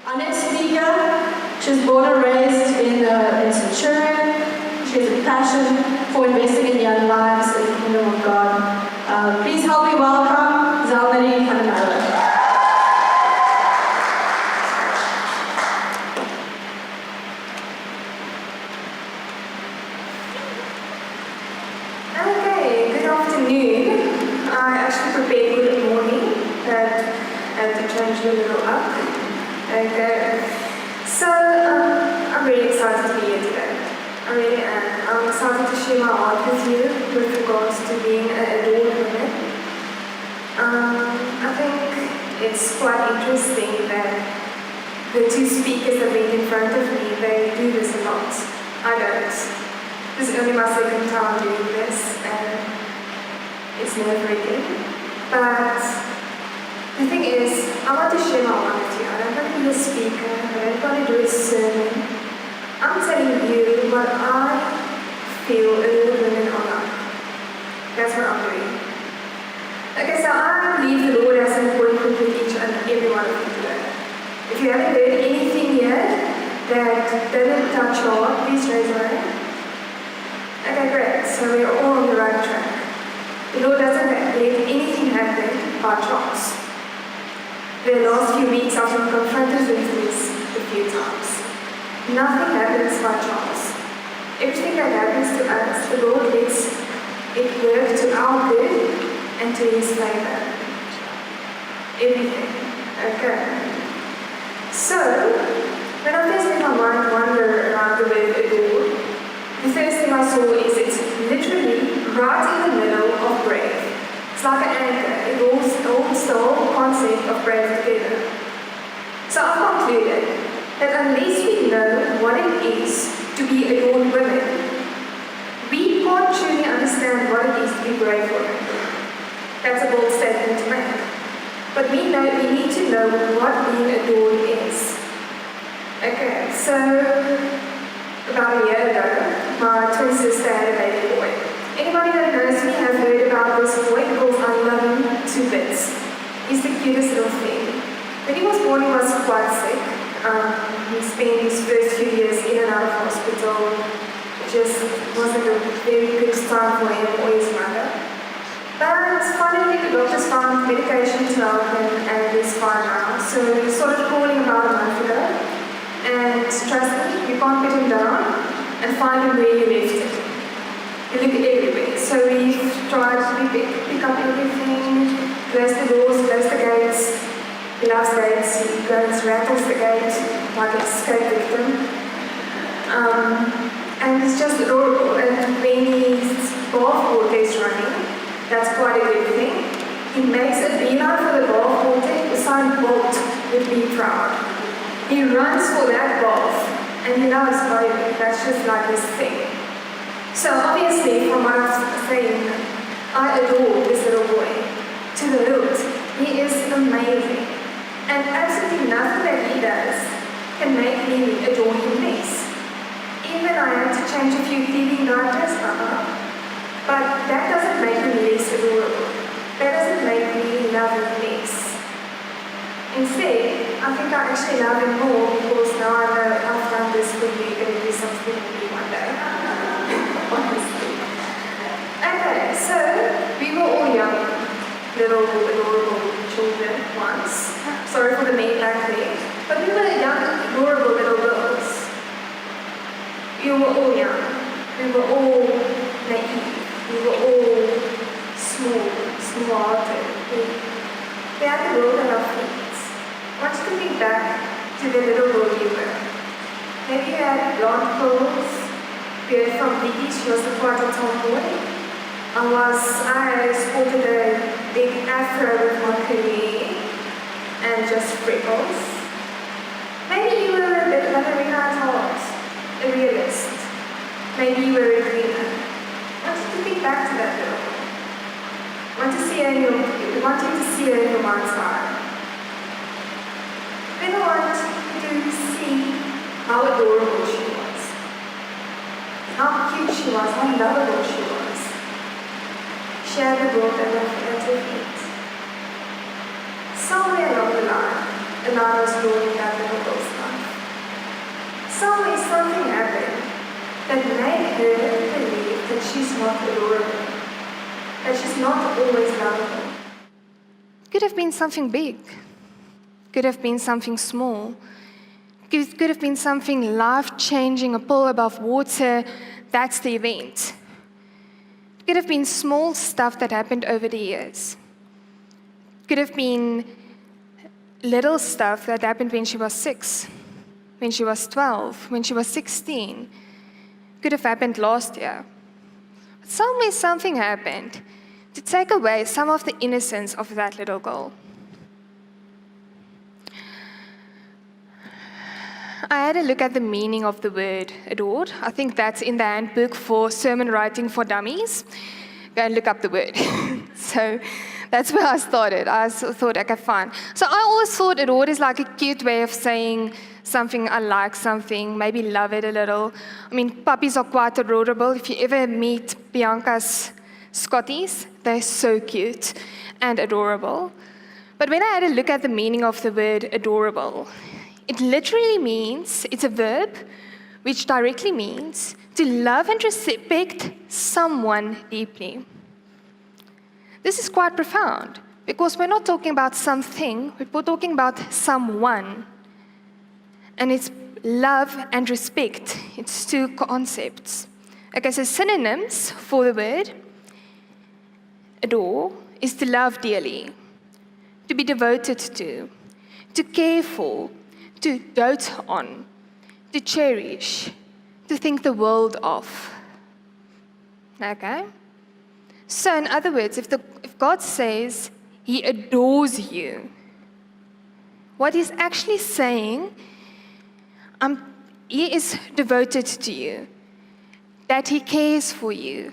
Our next speaker, she was born and raised in Centurion. She has a passion for investing in young lives in the kingdom of God. Please help me welcome Zelnari from Merwe. Okay, good afternoon. I actually prepared good morning to change you a little up. Okay, so I'm really excited to be here today. I really am. I'm excited to share my heart with you with regards to being an adored woman. I think it's quite interesting that the two speakers that went in front of me, they do this a lot. I don't. This is only my second time doing this, and it's nerve-wracking. But the thing is, I want to share my heart with you. I don't want to be a speaker. I don't want to do a sermon. I'm telling you what I feel a little women are like. That's what I'm doing. Okay, so I believe the Lord has an appointment with each and every one of you today. If you haven't heard anything yet that doesn't touch your heart, please raise your hand. Okay, great. So we're all on the right track. The Lord doesn't let anything happen by chance. The last few weeks I've been confronted with this a few times. Nothing happens by chance. Everything that happens to us, the Lord lets it work to our good and to His favor. Everything. Okay. So, when I first let my mind wander around the word adore, the first thing I saw is it's literally right in the middle of B.R.A.V.E. It's like an anchor. It holds the whole concept of B.R.A.V.E. together. So I've concluded that unless we know what it is to be adored women, we can't truly understand what it is to be brave women. That's a bold statement to make. But we need to know what being adored is. Okay, so about a year ago, my twin sister had a baby boy. Anybody that knows me has heard about this boy because I love him to bits. He's the cutest little thing. When he was born, he was quite sick. He spent his first few years in and out of hospital. It just wasn't a very good time for him or his mother. But finally, the doctors found medication to help him, and he's fine now. So we started calling about a month ago. And trust me, you can't put him down and find him where you left him. You look everywhere. So we tried to pick up everything, close the doors, close the gates. He loves gates. He goes, rattles the gate like an escape victim. And it's just adorable. And when his bath water is running, that's quite a good thing. He makes a beeline for the bath water. The sign Bolt would be proud. He runs for that bath, and he loves diving. That's just like his thing. So obviously, from what I'm saying, I adore this little boy. To the hilt, he is amazing. And absolutely nothing that he does can make me adore him less. Even I have to change a few teething diapers, but that doesn't make him less adorable. That doesn't make me love him less. Instead, I think I actually love him more because now I know I've done this for you, going to do something for me one day. Honestly. Okay, so we were all young, little adorable children once. Sorry for the name back there. But we were young, adorable little girls. We were all young. We were all naive. We were all small-hearted. We had the world at our feet. I want you to think back to the little girl you were. Maybe you had blonde curls. You heard from Vicky, she was quite a tomboy. I sported a big afro with my curly and just freckles. Maybe you were a bit ballerina at heart, a realist. Maybe you were a dreamer. I want you to think back to that girl. I want you to see her in your mind's eye. Then I want you to see how adorable she was, how cute she was, how lovable she was. She had the world at her feet. Somewhere along the line was drawn in that little girl. somewhere something happened that made her believe that she's not adorable, that she's not always lovable. Could have been something big. Could have been something small. Could have been something life-changing, a pull above water. That's the event. Could have been small stuff that happened over the years. Could have been little stuff that happened when she was 6, when she was 12, when she was 16. Could have happened last year. But somewhere something happened to take away some of the innocence of that little girl. I had a look at the meaning of the word adored. I think that's in the handbook for sermon writing for dummies. Go and look up the word. So that's where I started. I thought, okay, fine. So I always thought adored is like a cute way of saying something, I like something, maybe love it a little. I mean, puppies are quite adorable. If you ever meet Bianca's Scotties, they're so cute and adorable. But when I had a look at the meaning of the word adorable, it literally means, it's a verb, which directly means to love and respect someone deeply. This is quite profound, because we're not talking about something, we're talking about someone. And it's love and respect. It's two concepts. Okay, so synonyms for the word adore is to love dearly, to be devoted to care for, to dote on, to cherish, to think the world of. Okay? So in other words, if God says He adores you, what He's actually saying, He is devoted to you, that He cares for you,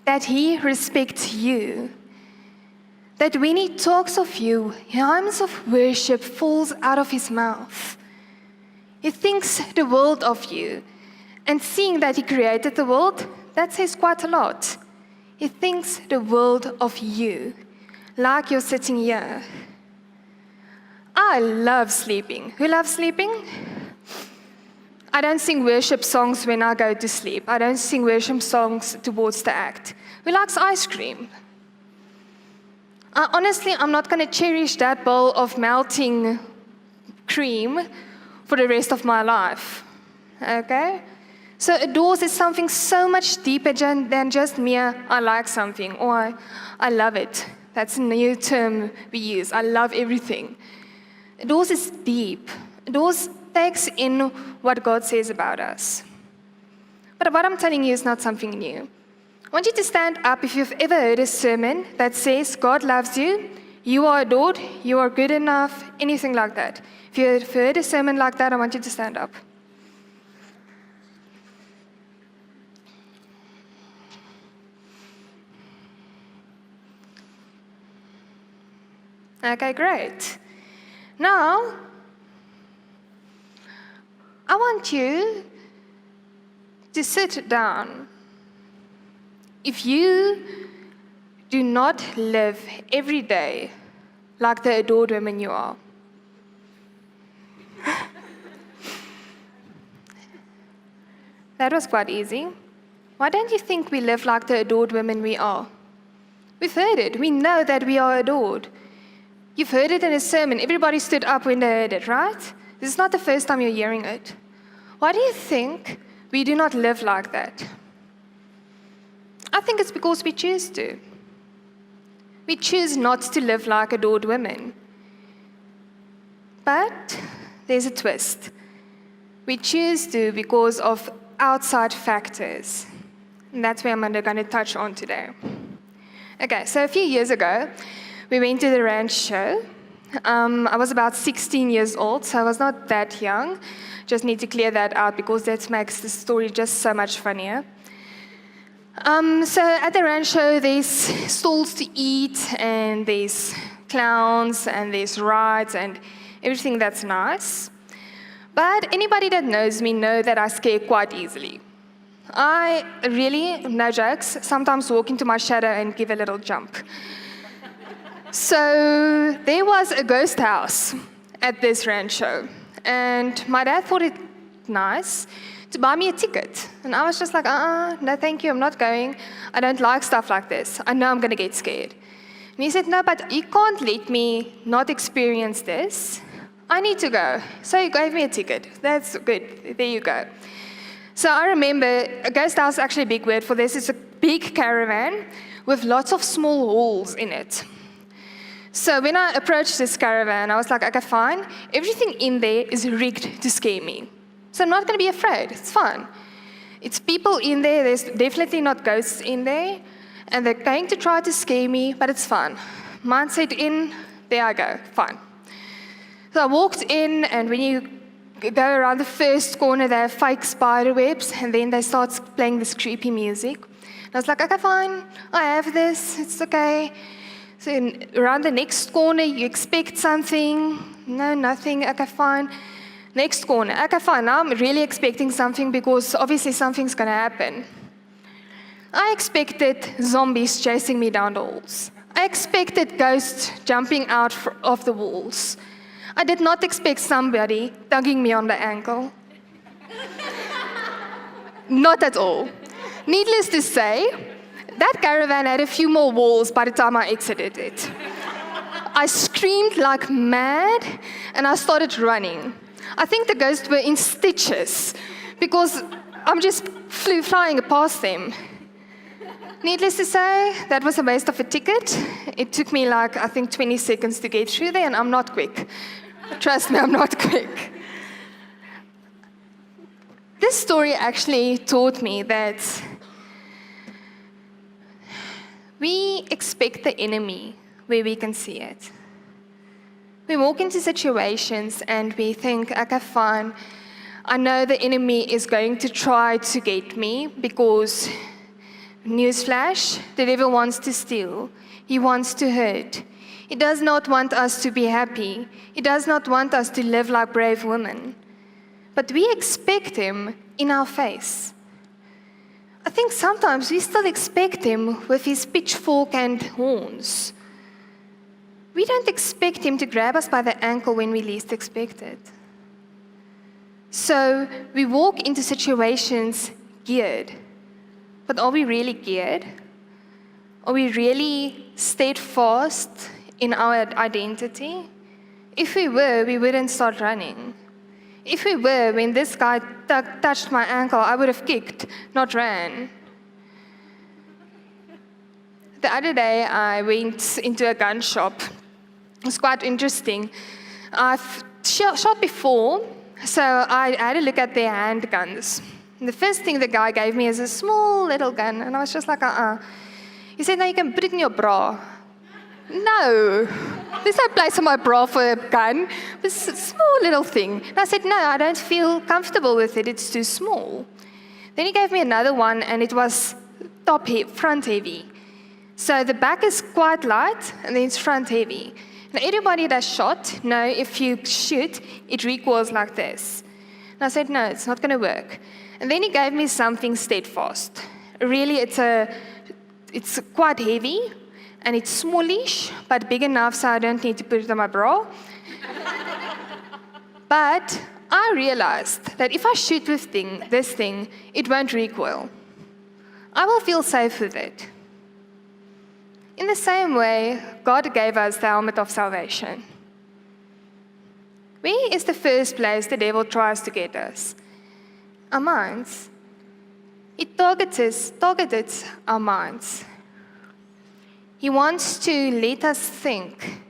that He respects you, that when He talks of you, hymns of worship falls out of His mouth. He thinks the world of you, and seeing that He created the world, that says quite a lot. He thinks the world of you, like you're sitting here. I love sleeping. Who loves sleeping? I don't sing worship songs when I go to sleep. I don't sing worship songs towards the act. Who likes ice cream? Honestly, I'm not going to cherish that bowl of melting cream for the rest of my life. Okay? So adores is something so much deeper than just mere, I like something, or I love it. That's a new term we use. I love everything. Adores is deep. Adores takes in what God says about us. But what I'm telling you is not something new. I want you to stand up if you've ever heard a sermon that says God loves you, you are adored, you are good enough, anything like that. If you've heard a sermon like that, I want you to stand up. Okay, great. Now, I want you to sit down. If you do not live every day like the adored woman you are, that was quite easy. Why don't you think we live like the adored women we are? We've heard it. We know that we are adored. You've heard it in a sermon. Everybody stood up when they heard it, right? This is not the first time you're hearing it. Why do you think we do not live like that? I think it's because we choose to. We choose not to live like adored women. But there's a twist. We choose to because of outside factors. And that's where I'm going to touch on today. Okay, so a few years ago, we went to the ranch show. I was about 16 years old, so I was not that young. Just need to clear that out because that makes the story just so much funnier. So at the ranch show, there's stalls to eat, and there's clowns, and there's rides, and everything that's nice. But anybody that knows me know that I scare quite easily. I really, no jokes, sometimes walk into my shadow and give a little jump. So there was a ghost house at this ranch show, and my dad thought it nice, to buy me a ticket. And I was just like, no thank you, I'm not going. I don't like stuff like this. I know I'm going to get scared. And he said, no, but you can't let me not experience this. I need to go. So he gave me a ticket. That's good. There you go. So I remember, a ghost house is actually a big word for this. It's a big caravan with lots of small holes in it. So when I approached this caravan, I was like, okay, fine. Everything in there is rigged to scare me. So I'm not going to be afraid. It's fine. It's people in there. There's definitely not ghosts in there. And they're going to try to scare me, but it's fine. Mindset in, there I go, fine. So I walked in, and when you go around the first corner, they have fake spider webs, and then they start playing this creepy music. And I was like, okay, fine, I have this, it's okay. So around the next corner, you expect something. No, nothing, okay, fine. Next corner, okay, fine, now I'm really expecting something because obviously something's going to happen. I expected zombies chasing me down the halls. I expected ghosts jumping out of the walls. I did not expect somebody tugging me on the ankle. Not at all. Needless to say, that caravan had a few more walls by the time I exited it. I screamed like mad, and I started running. I think the ghosts were in stitches because I'm just flying past them. Needless to say, that was a waste of a ticket. It took me like, I think, 20 seconds to get through there, and I'm not quick. Trust me, I'm not quick. This story actually taught me that we expect the enemy where we can see it. We walk into situations and we think, okay, fine, I know the enemy is going to try to get me because, newsflash, the devil wants to steal. He wants to hurt. He does not want us to be happy. He does not want us to live like brave women. But we expect him in our face. I think sometimes we still expect him with his pitchfork and horns. We don't expect him to grab us by the ankle when we least expect it. So we walk into situations geared. But are we really geared? Are we really steadfast in our identity? If we were, we wouldn't start running. If we were, when this guy touched my ankle, I would have kicked, not ran. The other day, I went into a gun shop. It was quite interesting. I've shot before, so I had a look at their handguns. And the first thing the guy gave me is a small little gun, and I was just like, He said, no, you can put it in your bra. No, there's no place in my bra for a gun. It's a small little thing. And I said, no, I don't feel comfortable with it. It's too small. Then he gave me another one, and it was front heavy. So the back is quite light, and then it's front heavy. Now, everybody that shot, know if you shoot, it recoils like this. And I said, no, it's not going to work. And then he gave me something steadfast. Really, it's quite heavy, and it's smallish, but big enough so I don't need to put it on my bra. But I realized that if I shoot with this thing, it won't recoil. I will feel safe with it. In the same way, God gave us the helmet of salvation. Where is the first place the devil tries to get us? Our minds. It targets our minds. He wants to let us think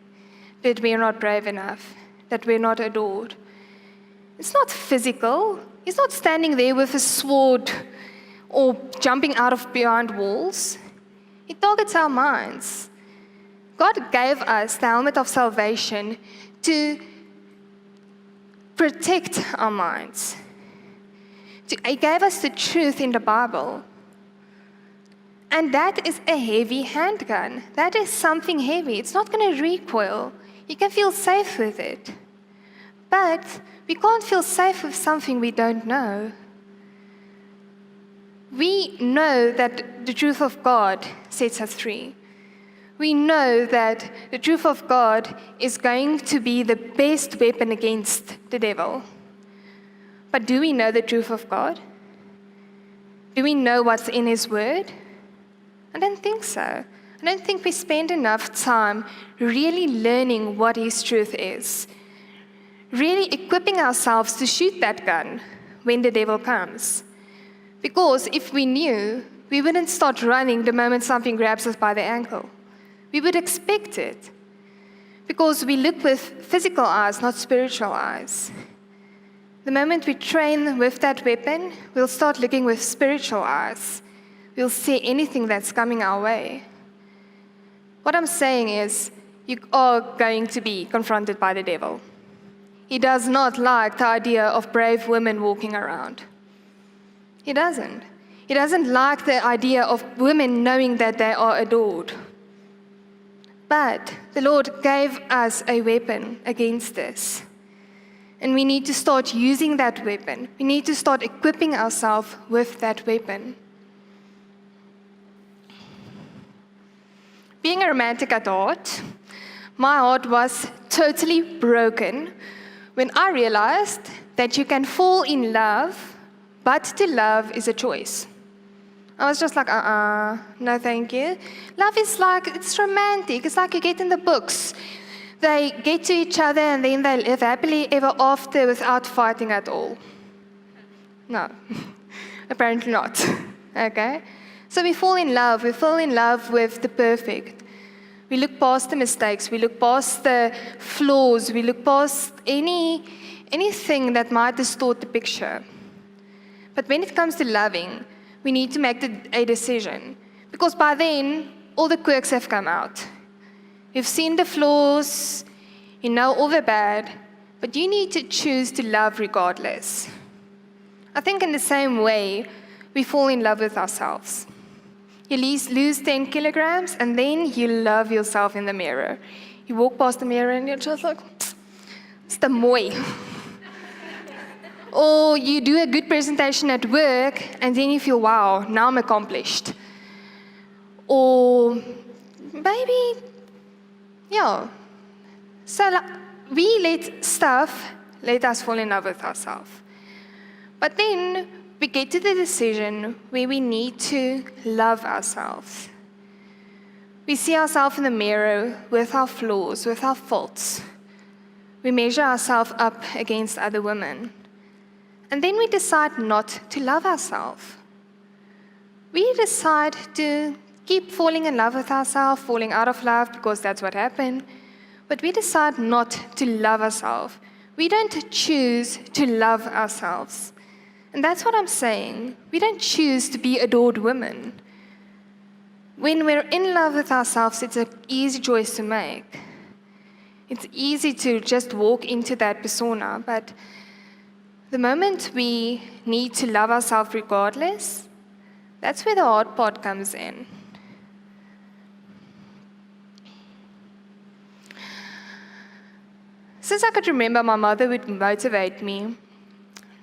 that we're not brave enough, that we're not adored. It's not physical. He's not standing there with a sword or jumping out of behind walls. He targets our minds. God gave us the helmet of salvation to protect our minds. He gave us the truth in the Bible. And that is a heavy handgun. That is something heavy. It's not going to recoil. You can feel safe with it. But we can't feel safe with something we don't know. We know that the truth of God sets us free. We know that the truth of God is going to be the best weapon against the devil. But do we know the truth of God? Do we know what's in His Word? I don't think so. I don't think we spend enough time really learning what His truth is, really equipping ourselves to shoot that gun when the devil comes. Because if we knew, we wouldn't start running the moment something grabs us by the ankle. We would expect it. Because we look with physical eyes, not spiritual eyes. The moment we train with that weapon, we'll start looking with spiritual eyes. We'll see anything that's coming our way. What I'm saying is, you are going to be confronted by the devil. He does not like the idea of brave women walking around. He doesn't. He doesn't like the idea of women knowing that they are adored. But the Lord gave us a weapon against this. And we need to start using that weapon. We need to start equipping ourselves with that weapon. Being a romantic at heart, my heart was totally broken when I realized that you can fall in love, but to love is a choice. I was just like, no thank you. Love is like, it's romantic. It's like you get in the books. They get to each other and then they live happily ever after without fighting at all. No, apparently not. Okay? So we fall in love. We fall in love with the perfect. We look past the mistakes. We look past the flaws. We look past anything that might distort the picture. But when it comes to loving, we need to make a decision. Because by then, all the quirks have come out. You've seen the flaws, you know all the bad, but you need to choose to love regardless. I think in the same way, we fall in love with ourselves. You lose 10 kilograms, and then you love yourself in the mirror. You walk past the mirror, and you're just like, it's the mooi. Or you do a good presentation at work, and then you feel, wow, now I'm accomplished. Or maybe, yeah. So we let us fall in love with ourselves. But then we get to the decision where we need to love ourselves. We see ourselves in the mirror with our flaws, with our faults. We measure ourselves up against other women. And then we decide not to love ourselves. We decide to keep falling in love with ourselves, falling out of love because that's what happened. But we decide not to love ourselves. We don't choose to love ourselves. And that's what I'm saying. We don't choose to be adored women. When we're in love with ourselves, it's an easy choice to make. It's easy to just walk into that persona, but the moment we need to love ourselves regardless, that's where the hard part comes in. Since I could remember, my mother would motivate me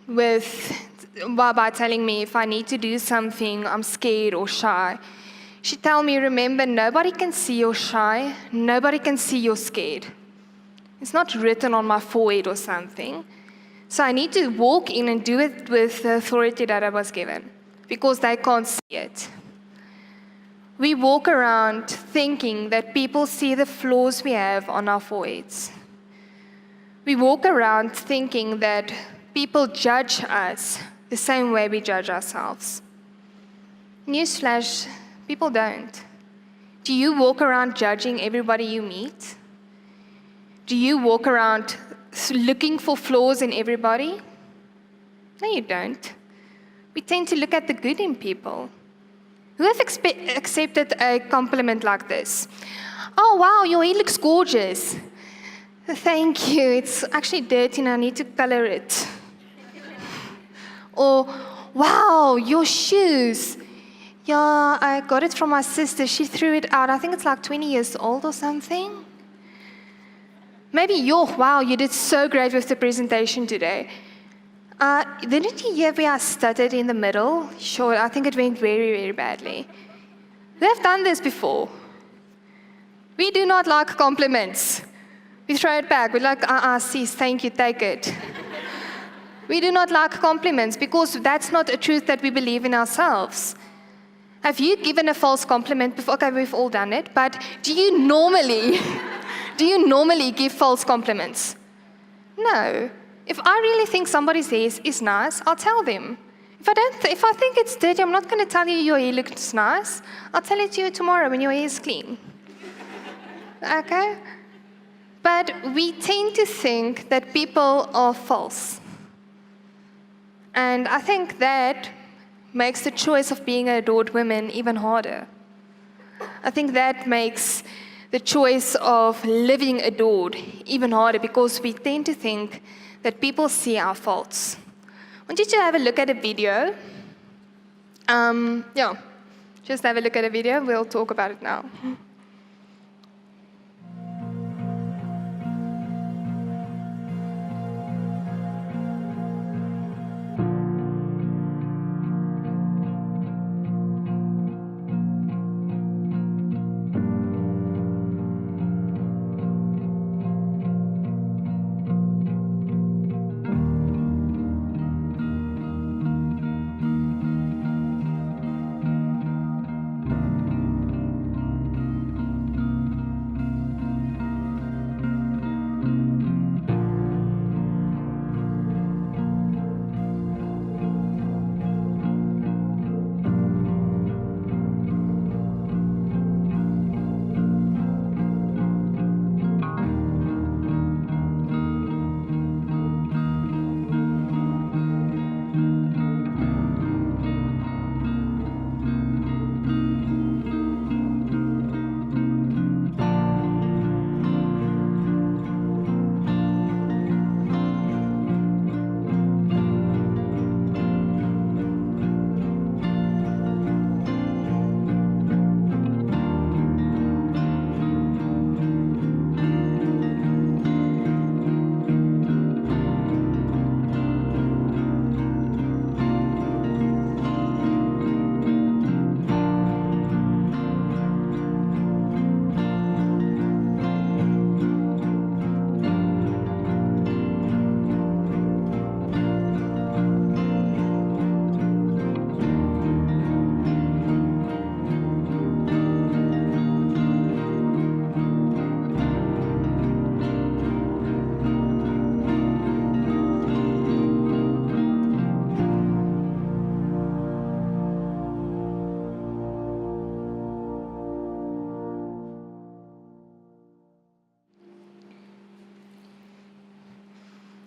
by telling me if I need to do something, I'm scared or shy. She'd tell me, remember, nobody can see you're shy, nobody can see you're scared. It's not written on my forehead or something. So I need to walk in and do it with the authority that I was given, because they can't see it. We walk around thinking that people see the flaws we have on our foreheads. We walk around thinking that people judge us the same way we judge ourselves. Newsflash, people don't. Do you walk around judging everybody you meet? Do you walk around looking for flaws in everybody? No, you don't. We tend to look at the good in people. Who have accepted a compliment like this? Oh, wow, your hair looks gorgeous. Thank you. It's actually dirty and I need to color it. Or, wow, your shoes. Yeah, I got it from my sister. She threw it out. I think it's like 20 years old or something. Maybe wow, you did so great with the presentation today. Didn't you hear where I stuttered in the middle? Sure, I think it went very, very badly. We have done this before. We do not like compliments. We throw it back. We're like, sis, thank you, take it. We do not like compliments because that's not a truth that we believe in ourselves. Have you given a false compliment before? Okay, we've all done it, but do you normally give false compliments? No. If I really think somebody's hair is nice, I'll tell them. If I think it's dirty, I'm not going to tell you your hair looks nice. I'll tell it to you tomorrow when your hair is clean. Okay? But we tend to think that people are false. And I think that makes the choice of being an adored woman even harder. I think that makes the choice of living adored even harder because we tend to think that people see our faults. I want you to have a look at a video. Just have a look at a video. We'll talk about it now.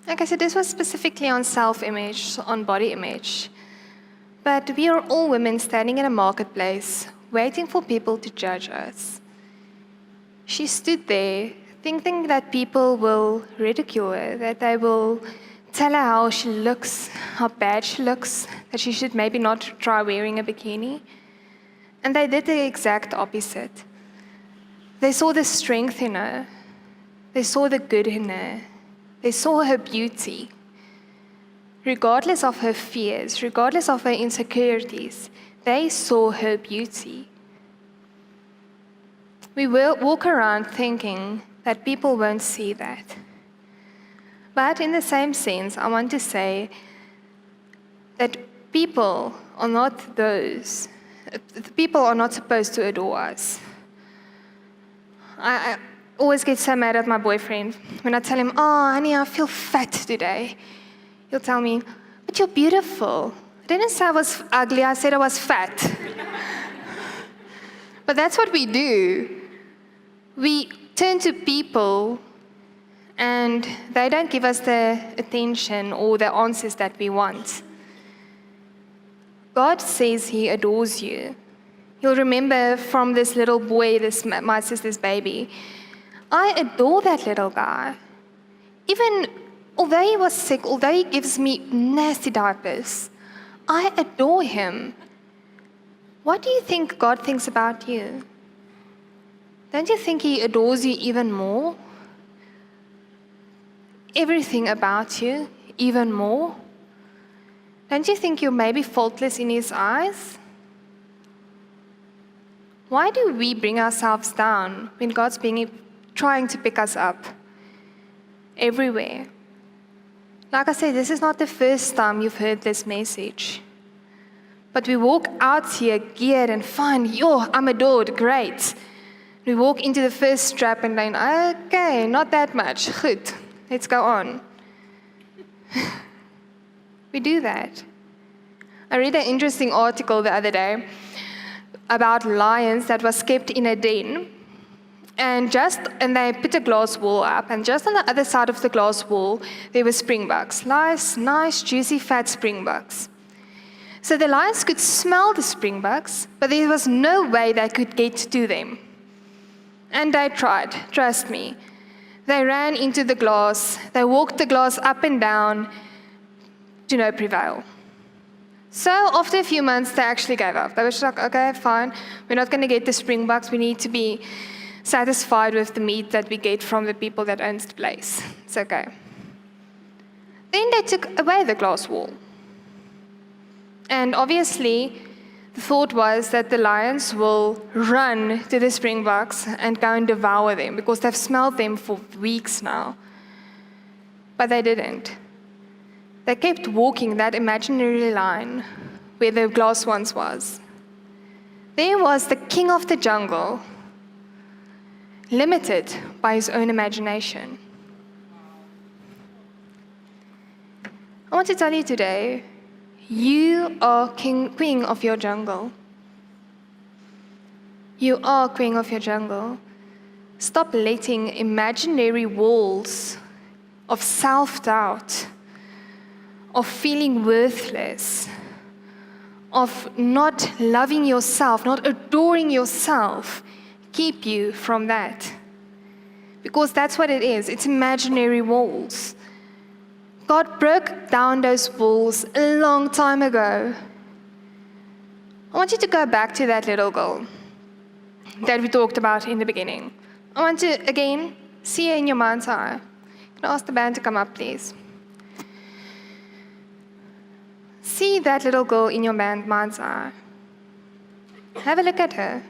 Like I said, this was specifically on self-image, on body image. But we are all women standing in a marketplace, waiting for people to judge us. She stood there, thinking that people will ridicule her, that they will tell her how she looks, how bad she looks, that she should maybe not try wearing a bikini. And they did the exact opposite. They saw the strength in her. They saw the good in her. They saw her beauty. Regardless of her fears, regardless of her insecurities, they saw her beauty. We will walk around thinking that people won't see that. But in the same sense, I want to say that people are not supposed to adore us. I always get so mad at my boyfriend when I tell him, "Oh, honey, I feel fat today." He'll tell me, "But you're beautiful." I didn't say I was ugly, I said I was fat. But that's what we do. We turn to people and they don't give us the attention or the answers that we want. God says He adores you. You'll remember from this little boy, my sister's baby, I adore that little guy. Even although he was sick, although he gives me nasty diapers, I adore him. What do you think God thinks about you? Don't you think He adores you even more? Everything about you, even more? Don't you think you're maybe faultless in His eyes? Why do we bring ourselves down when God's trying to pick us up everywhere? Like I said, this is not the first time you've heard this message. But we walk out here geared and fine. I'm adored, great. We walk into the first strap and then, okay, not that much. Goed, let's go on. We do that. I read an interesting article the other day about lions that was kept in a den. And they put a glass wall up, and just on the other side of the glass wall, there were springbucks. Nice, juicy, fat springbucks. So the lions could smell the springbucks, but there was no way they could get to them. And they tried, trust me. They ran into the glass, they walked the glass up and down, to no prevail. So after a few months, they actually gave up. They were just like, okay, fine, we're not going to get the springbucks, we need to be satisfied with the meat that we get from the people that owns the place. It's okay. Then they took away the glass wall. And obviously, the thought was that the lions will run to the springbucks and go and devour them because they've smelled them for weeks now. But they didn't. They kept walking that imaginary line where the glass once was. There was the king of the jungle, limited by his own imagination. I want to tell you today, you are queen of your jungle. You are queen of your jungle. Stop letting imaginary walls of self-doubt, of feeling worthless, of not loving yourself, not adoring yourself, keep you from that. Because that's what it is. It's imaginary walls. God broke down those walls a long time ago. I want you to go back to that little girl that we talked about in the beginning. I want to, again, see her in your mind's eye. Can I ask the band to come up, please? See that little girl in your mind's eye. Have a look at her.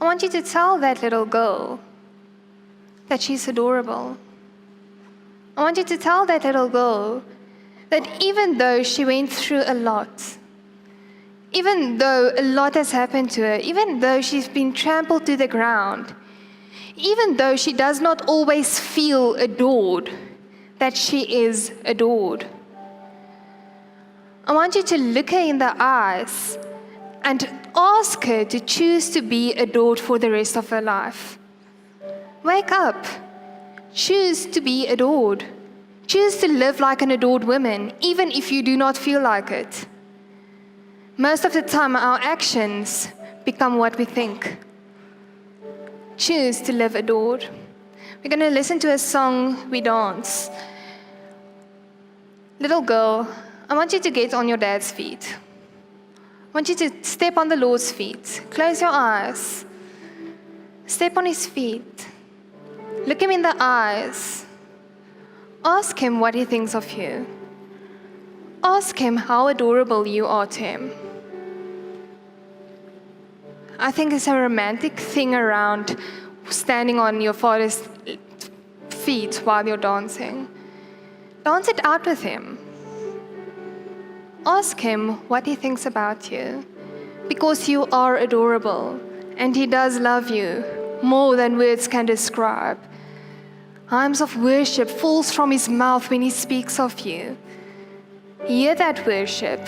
I want you to tell that little girl that she's adorable. I want you to tell that little girl that even though she went through a lot, even though a lot has happened to her, even though she's been trampled to the ground, even though she does not always feel adored, that she is adored. I want you to look her in the eyes and ask her to choose to be adored for the rest of her life. Wake up. Choose to be adored. Choose to live like an adored woman, even if you do not feel like it. Most of the time, our actions become what we think. Choose to live adored. We're going to listen to a song, we dance. Little girl, I want you to get on your dad's feet. I want you to step on the Lord's feet. Close your eyes. Step on his feet. Look him in the eyes. Ask him what he thinks of you. Ask him how adorable you are to him. I think it's a romantic thing around standing on your father's feet while you're dancing. Dance it out with him. Ask him what he thinks about you, because you are adorable, and he does love you more than words can describe. Hymns of worship falls from his mouth when he speaks of you. Hear that worship